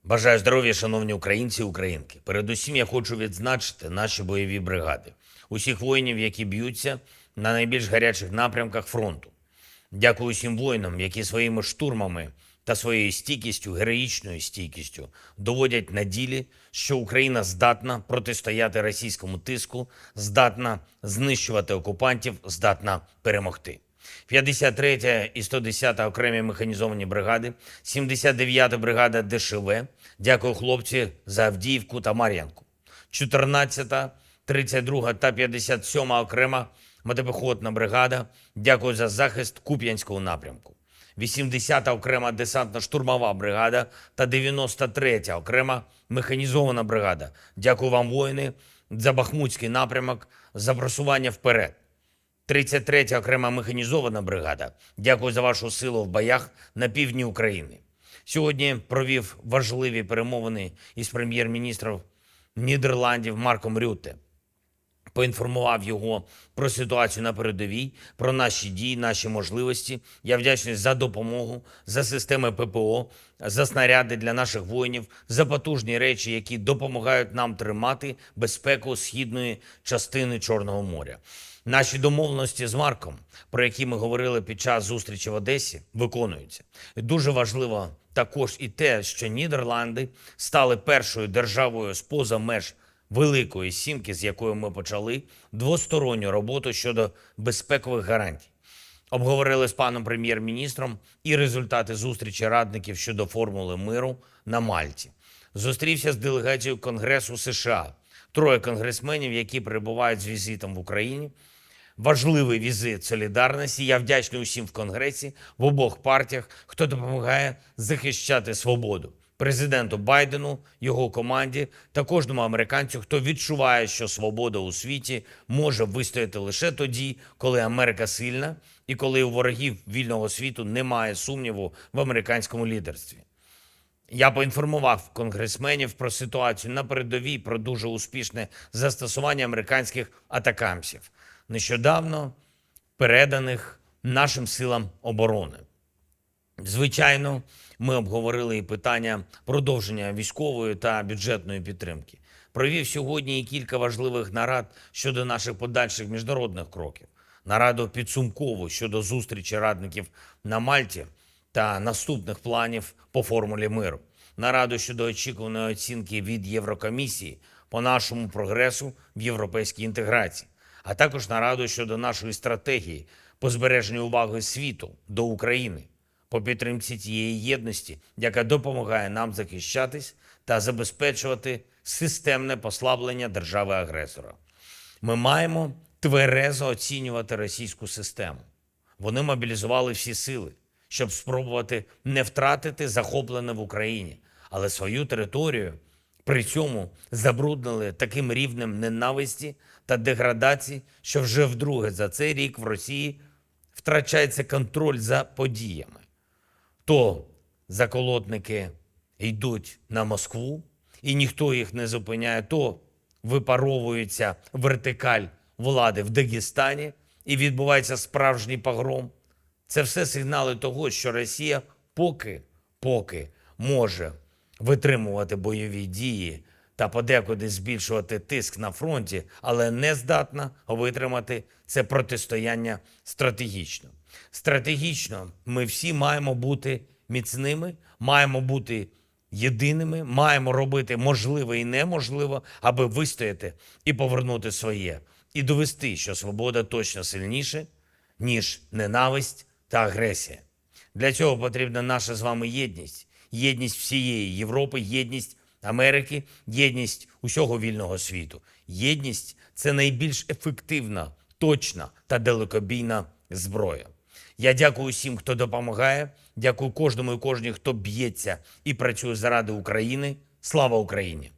Бажаю здоров'я, шановні українці і українки. Передусім я хочу відзначити наші бойові бригади, усіх воїнів, які б'ються на найбільш гарячих напрямках фронту. Дякую усім воїнам, які своїми штурмами та своєю стійкістю, героїчною стійкістю доводять на ділі, що Україна здатна протистояти російському тиску, здатна знищувати окупантів, здатна перемогти. 53-я і 110-та окремі механізовані бригади, 79-та бригада ДШВ. Дякую, хлопці, за Авдіївку та Мар'янку. 14-та, 32-га та 57-ма окрема мотопіхотна бригада. Дякую за захист Куп'янського напрямку. 80-та окрема десантно-штурмова бригада та 93-я окрема механізована бригада. Дякую вам, воїни, за Бахмутський напрямок, за просування вперед. 33-я окрема механізована бригада. Дякую за вашу силу в боях на півдні України. Сьогодні провів важливі перемовини із прем'єр-міністром Нідерландів Марком Рютте. Поінформував його про ситуацію на передовій, про наші дії, наші можливості. Я вдячний за допомогу, за системи ППО, за снаряди для наших воїнів, за потужні речі, які допомагають нам тримати безпеку східної частини Чорного моря. Наші домовленості з Марком, про які ми говорили під час зустрічі в Одесі, виконуються. І дуже важливо також і те, що Нідерланди стали першою державою з-поза меж Великої Сімки, з якою ми почали двосторонню роботу щодо безпекових гарантій. Обговорили з паном прем'єр-міністром і результати зустрічі радників щодо формули миру на Мальті. Зустрівся з делегацією Конгресу США. 3 конгресменів, які перебувають з візитом в Україні. Важливий візит солідарності. Я вдячний усім в Конгресі, в обох партіях, хто допомагає захищати свободу. Президенту Байдену, його команді та кожному американцю, хто відчуває, що свобода у світі може вистояти лише тоді, коли Америка сильна і коли у ворогів вільного світу немає сумніву в американському лідерстві. Я поінформував конгресменів про ситуацію на передовій, про дуже успішне застосування американських атакамсів, нещодавно переданих нашим силам оборони. Звичайно, ми обговорили і питання продовження військової та бюджетної підтримки. Провів сьогодні і кілька важливих нарад щодо наших подальших міжнародних кроків. Нараду підсумкову щодо зустрічі радників на Мальті та наступних планів по формулі миру. Нараду щодо очікуваної оцінки від Єврокомісії по нашому прогресу в європейській інтеграції. А також нараду щодо нашої стратегії по збереженню уваги світу до України, по підтримці тієї єдності, яка допомагає нам захищатись та забезпечувати системне послаблення держави-агресора. Ми маємо тверезо оцінювати російську систему. Вони мобілізували всі сили, щоб спробувати не втратити захоплене в Україні, але свою територію при цьому забруднили таким рівнем ненависті та деградації, що вже вдруге за цей рік в Росії втрачається контроль за подіями. То заколотники йдуть на Москву, і ніхто їх не зупиняє, то випаровується вертикаль влади в Дагестані, і відбувається справжній погром. Це все сигнали того, що Росія поки може витримувати бойові дії та подекуди збільшувати тиск на фронті, але не здатна витримати це протистояння стратегічно. Стратегічно ми всі маємо бути міцними, маємо бути єдиними, маємо робити можливе і неможливе, аби вистояти і повернути своє. І довести, що свобода точно сильніше, ніж ненависть та агресія. Для цього потрібна наша з вами єдність. Єдність всієї Європи, єдність Америки, єдність усього вільного світу. Єдність – це найбільш ефективна, точна та далекобійна зброя. Я дякую усім, хто допомагає, дякую кожному і кожній, хто б'ється і працює заради України. Слава Україні!